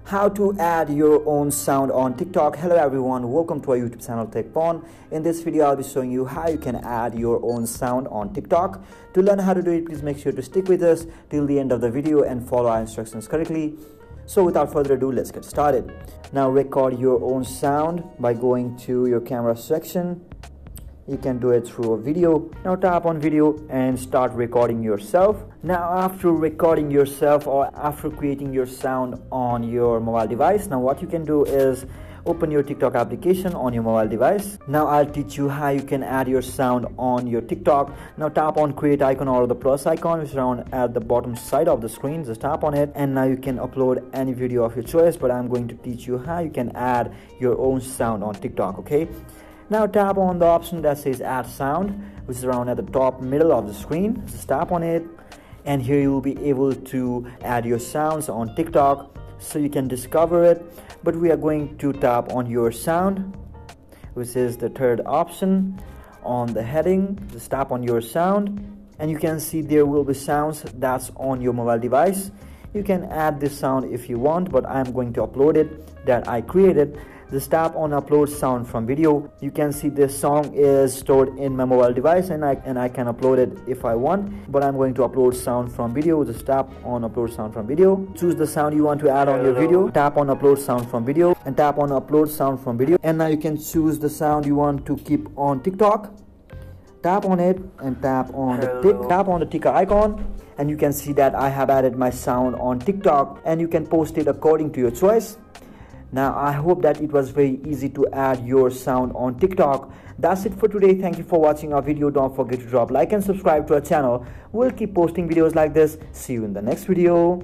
How to add your own sound on TikTok. Hello everyone, welcome to our YouTube channel TechPorn. In this video I'll be showing you how you can add your own sound on TikTok. To learn how to do it, please make sure to stick with us till the end of the video and follow our instructions correctly. So without further ado, let's get started. Now record your own sound by going to your camera section. You can do it through a video. Now tap on video and start recording yourself. Now after recording yourself or after creating your sound on your mobile device, now what you can do is open your TikTok application on your mobile device. Now I'll teach you how you can add your sound on your TikTok. Now tap on create icon or the plus icon which is around at the bottom side of the screen. Just tap on it and now you can upload any video of your choice, but I'm going to teach you how you can add your own sound on TikTok. Okay, now tap on the option that says add sound, which is around at the top middle of the screen. Just tap on it and here you will be able to add your sounds on TikTok, so you can discover it. But we are going to tap on your sound, which is the third option on the heading. Just tap on your sound and you can see there will be sounds that's on your mobile device. You can add this sound if you want, but I'm going to upload it that I created. Just tap on upload sound from video. You can see this song is stored in my mobile device and I can upload it if I want, but I'm going to upload sound from video. Just tap on upload sound from video. Choose the sound you want to add on your video. Tap on upload sound from video and tap on upload sound from video. And now you can choose the sound you want to keep on TikTok. Tap on it and tap on the ticker icon and you can see that I have added my sound on TikTok and you can post it according to your choice. Now I hope that it was very easy to add your sound on TikTok. That's it for today. Thank you for watching our video. Don't forget to drop like and subscribe to our channel. We'll keep posting videos like this. See you in the next video.